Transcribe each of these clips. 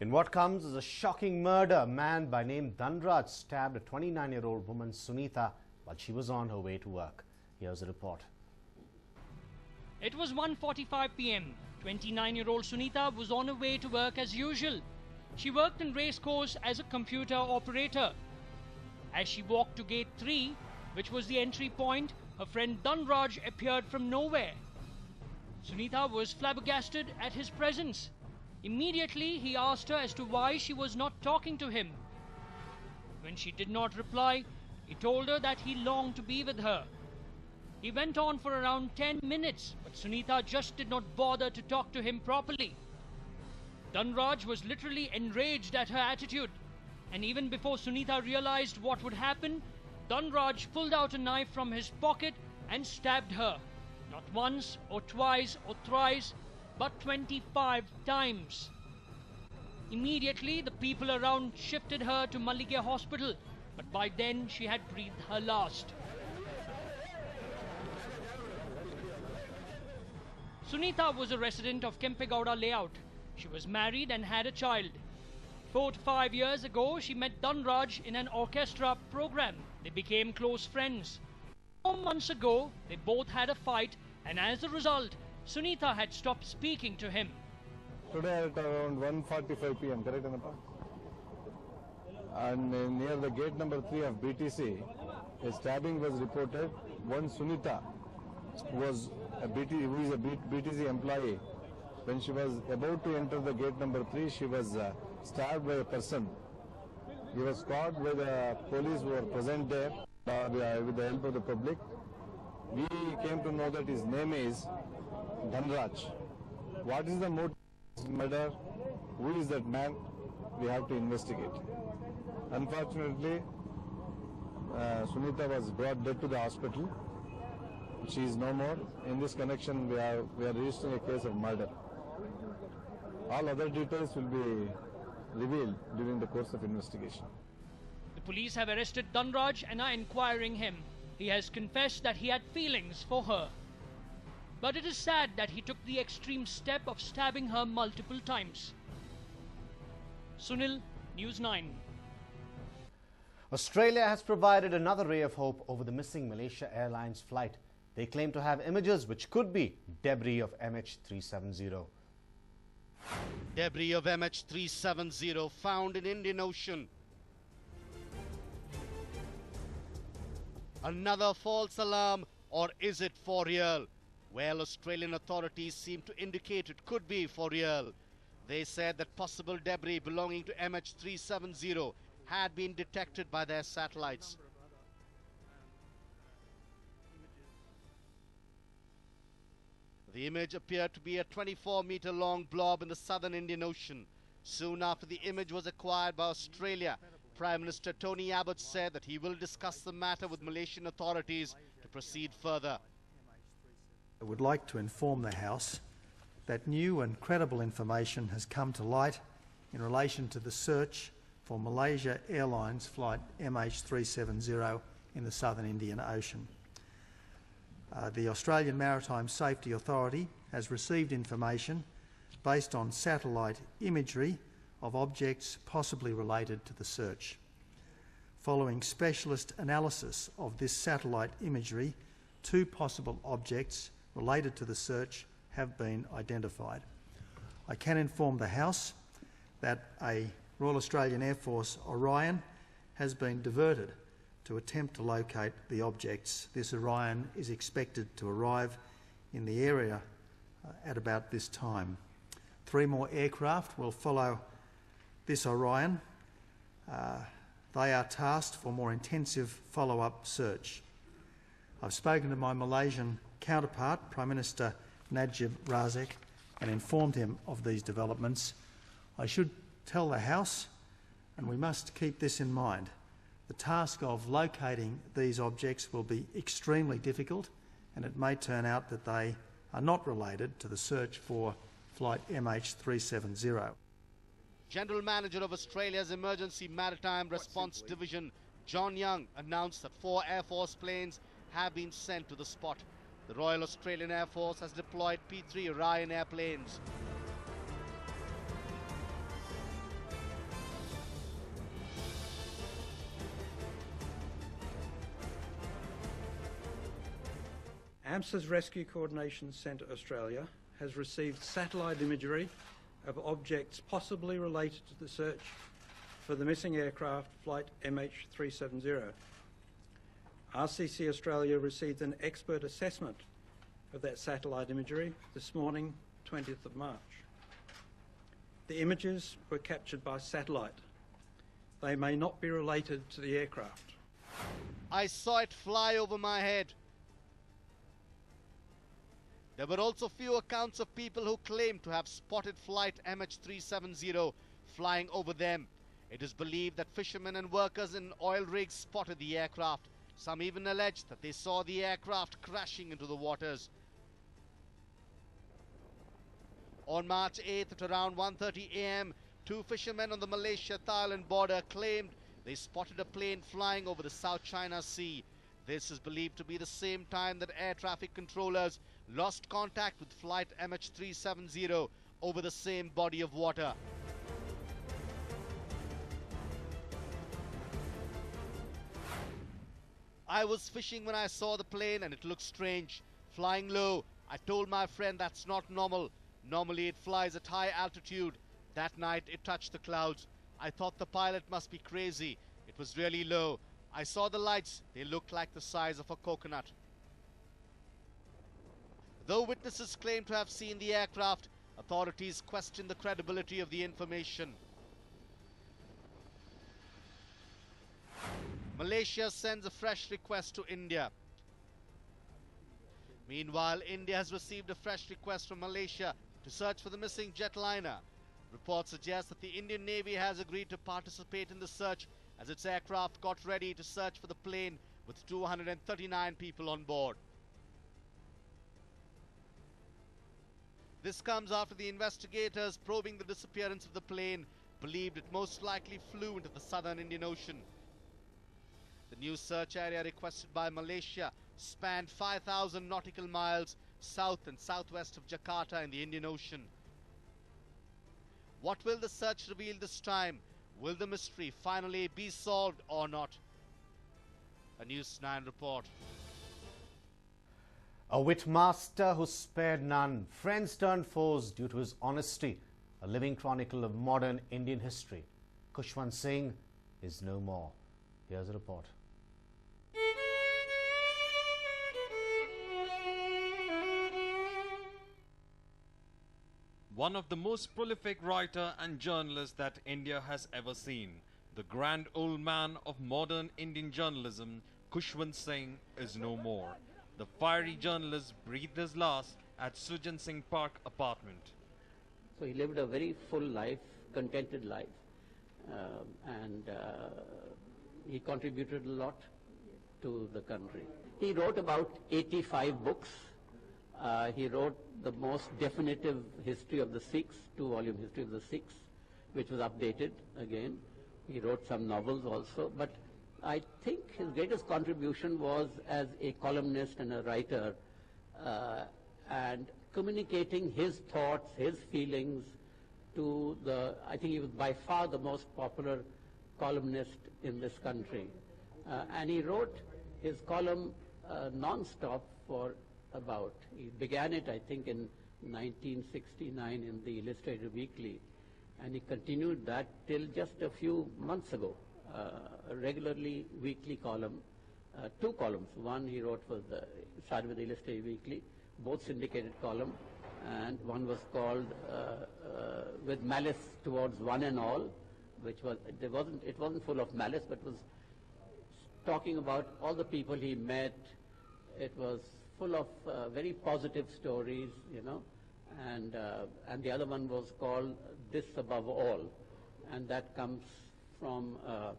In what comes as a shocking murder, a man by name Dhanraj stabbed a 29-year-old woman, Sunitha, while she was on her way to work. Here's a report. It was 1:45 p.m. 29-year-old Sunitha was on her way to work as usual. She worked in Racecourse as a computer operator. As she walked to gate 3, which was the entry point, her friend Dhanraj appeared from nowhere. Sunitha was flabbergasted at his presence. Immediately, he asked her as to why she was not talking to him. When she did not reply, he told her that he longed to be with her. He went on for around 10 minutes, but Sunitha just did not bother to talk to him properly. Dhanraj was literally enraged at her attitude, and even before Sunitha realized what would happen, Dhanraj pulled out a knife from his pocket and stabbed her, not once or twice or thrice, but 25 times. Immediately, the people around shifted her to Mallige Hospital, but by then she had breathed her last. Sunitha was a resident of Kempegowda layout. She was married and had a child. 4 to 5 years ago, she met Dhanraj in an orchestra program. They became close friends. 4 months ago, they both had a fight, and as a result, Sunitha had stopped speaking to him. Today at around 1:45 p.m., correct, Anapa? And near the gate number 3 of BTC, a stabbing was reported. One Sunitha who is a BTC employee. When she was about to enter the gate number 3, she was stabbed by a person. He was caught by the police who were present there with the help of the public. We came to know that his name is Dhanraj. What is the motive of this murder? Who is that man? We have to investigate. Unfortunately, Sunitha was brought dead to the hospital. She is no more. In this connection, we are registering a case of murder. All other details will be revealed during the course of investigation. The police have arrested Dhanraj and are inquiring him. He has confessed that he had feelings for her. But it is sad that he took the extreme step of stabbing her multiple times. Sunil, News 9. Australia has provided another ray of hope over the missing Malaysia Airlines flight. They claim to have images which could be debris of MH370. Debris of MH370 found in Indian Ocean. Another false alarm, or is it for real? Well, Australian authorities seem to indicate it could be for real. They said that possible debris belonging to MH370 had been detected by their satellites. The image appeared to be a 24-meter-long blob in the southern Indian Ocean. Soon after the image was acquired by Australia, Prime Minister Tony Abbott said that he will discuss the matter with Malaysian authorities to proceed further. I would like to inform the House that new and credible information has come to light in relation to the search for Malaysia Airlines flight MH370 in the southern Indian Ocean. The Australian Maritime Safety Authority has received information based on satellite imagery of objects possibly related to the search. Following specialist analysis of this satellite imagery, 2 possible objects related to the search have been identified. I can inform the House that a Royal Australian Air Force Orion has been diverted to attempt to locate the objects. This Orion is expected to arrive in the area at about this time. 3 more aircraft will follow this Orion. They are tasked for more intensive follow-up search. I've spoken to my Malaysian counterpart, Prime Minister Najib Razak, and informed him of these developments. I should tell the House, and we must keep this in mind, the task of locating these objects will be extremely difficult, and it may turn out that they are not related to the search for flight MH370. General Manager of Australia's Emergency Maritime Response Division, John Young, announced that 4 Air Force planes have been sent to the spot. The Royal Australian Air Force has deployed P-3 Orion airplanes. AMSA's Rescue Coordination Centre Australia has received satellite imagery of objects possibly related to the search for the missing aircraft flight MH370. RCC Australia received an expert assessment of that satellite imagery this morning, 20th of March. The images were captured by satellite. They may not be related to the aircraft. I saw it fly over my head. There were also few accounts of people who claimed to have spotted flight MH370 flying over them. It is believed that fishermen and workers in oil rigs spotted the aircraft. Some even alleged that they saw the aircraft crashing into the waters. On March 8th at around 1:30 a.m., two fishermen on the Malaysia-Thailand border claimed they spotted a plane flying over the South China Sea. This is believed to be the same time that air traffic controllers lost contact with flight MH370 over the same body of water. I was fishing when I saw the plane and it looked strange, flying low. I told my friend that's not normal. Normally it flies at high altitude. That night it touched the clouds. I thought the pilot must be crazy. It was really low. I saw the lights. They looked like the size of a coconut. Though witnesses claim to have seen the aircraft, authorities question the credibility of the information. Malaysia sends a fresh request to India. Meanwhile, India has received a fresh request from Malaysia to search for the missing jetliner. Reports suggest that the Indian Navy has agreed to participate in the search as its aircraft got ready to search for the plane with 239 people on board. This comes after the investigators probing the disappearance of the plane believed it most likely flew into the southern Indian Ocean. The new search area requested by Malaysia spanned 5,000 nautical miles south and southwest of Jakarta in the Indian Ocean. What will the search reveal this time? Will the mystery finally be solved or not? A News9 report. A wit master who spared none, friends turned foes due to his honesty. A living chronicle of modern Indian history. Khushwant Singh is no more. Here's a report. One of the most prolific writer and journalists that India has ever seen, the grand old man of modern Indian journalism, Khushwant Singh, is no more. The fiery journalist breathed his last at Sujan Singh Park apartment. So he lived a very full life, contented life, and he contributed a lot to the country. He wrote about 85 books. He wrote the most definitive history of the Sikhs, 2-volume history of the Sikhs, which was updated again. He wrote some novels also, but I think his greatest contribution was as a columnist and a writer, and communicating his thoughts, his feelings to the, I think he was by far the most popular columnist in this country. And he wrote his column non-stop for about, he began it I think in 1969 in the Illustrated Weekly, and he continued that till just a few months ago, a regularly weekly column, 2 columns. One he wrote for the, started with the Illustrated Weekly, both syndicated column, and one was called With Malice Towards One and All, which was, it wasn't full of malice, but was talking about all the people he met. It was full of very positive stories, you know, and the other one was called This Above All, and that comes from a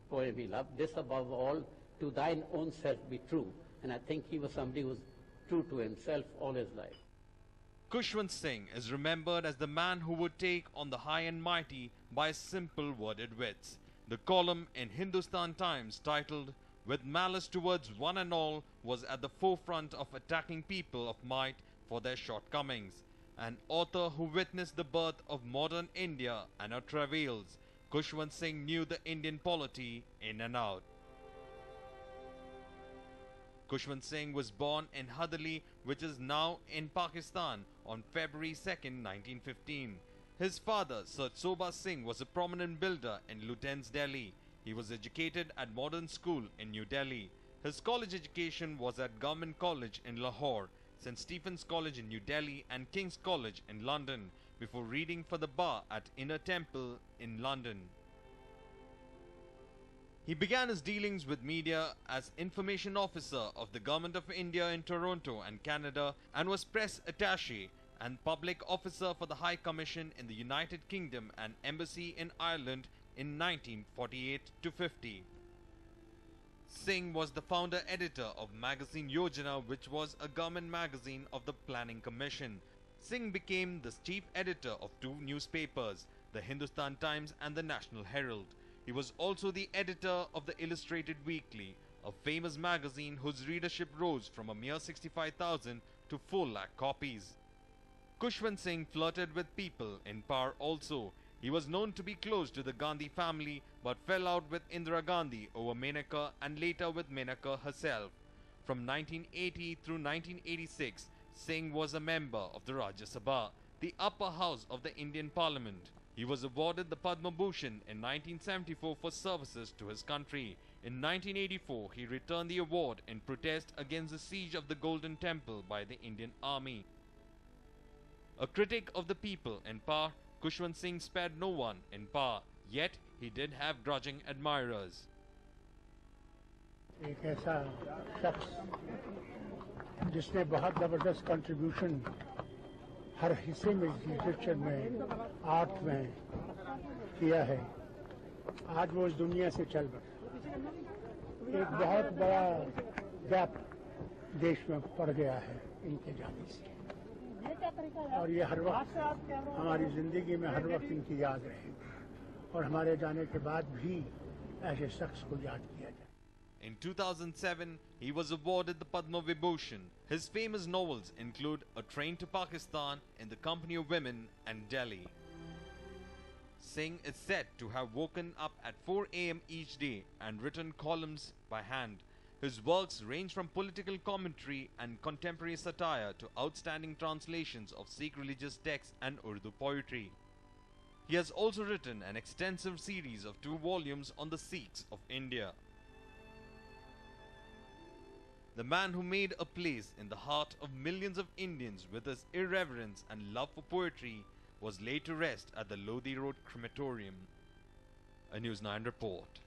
poem he loved, This Above All, to thine own self be true. And I think he was somebody who was true to himself all his life. Khushwant Singh is remembered as the man who would take on the high and mighty by simple worded wits. The column in Hindustan Times titled With Malice Towards One and All was at the forefront of attacking people of might for their shortcomings. An author who witnessed the birth of modern India and her travails, Khushwant Singh knew the Indian polity in and out. Khushwant Singh was born in Hadali, which is now in Pakistan, on February 2, 1915. His father, Sir Soba Singh, was a prominent builder in Lutyens, Delhi. He was educated at Modern School in New Delhi. His college education was at Government College in Lahore, St. Stephen's College in New Delhi and King's College in London, before reading for the bar at Inner Temple in London. He began his dealings with media as information officer of the Government of India in Toronto and Canada, and was press attaché and public officer for the High Commission in the United Kingdom and Embassy in Ireland in 1948-50. Singh was the founder editor of magazine Yojana, which was a government magazine of the Planning Commission. Singh became the chief editor of two newspapers, the Hindustan Times and the National Herald. He was also the editor of the Illustrated Weekly, a famous magazine whose readership rose from a mere 65,000 to 4 lakh copies. Khushwant Singh flirted with people in power also. He was known to be close to the Gandhi family but fell out with Indira Gandhi over Menaka and later with Menaka herself. From 1980 through 1986, Singh was a member of the Rajya Sabha, the upper house of the Indian Parliament. He was awarded the Padma Bhushan in 1974 for services to his country. In 1984, he returned the award in protest against the siege of the Golden Temple by the Indian Army. A critic of the people in power, Khushwant Singh spared no one in power, yet he did have grudging admirers. एक ऐसा शख्स जिसने बहुत ज़बरदस्त contribution हर हिस्से में, literature में, art में किया है, आज वो इस दुनिया से चल बसा। एक बहुत बड़ा गैप देश में पड़ गया है इनके जाने से, और ये हर वक्त हमारी जिंदगी में हर वक्त इनकी याद रहेगी और हमारे जाने के बाद भी ऐसे शख्स को याद किया जाए। In 2007, he was awarded the Padma Vibhushan. His famous novels include A Train to Pakistan, In the Company of Women and Delhi. Singh is said to have woken up at 4 a.m. each day and written columns by hand. His works range from political commentary and contemporary satire to outstanding translations of Sikh religious texts and Urdu poetry. He has also written an extensive series of 2 volumes on the Sikhs of India. The man who made a place in the heart of millions of Indians with his irreverence and love for poetry was laid to rest at the Lodi Road crematorium. A News9 report.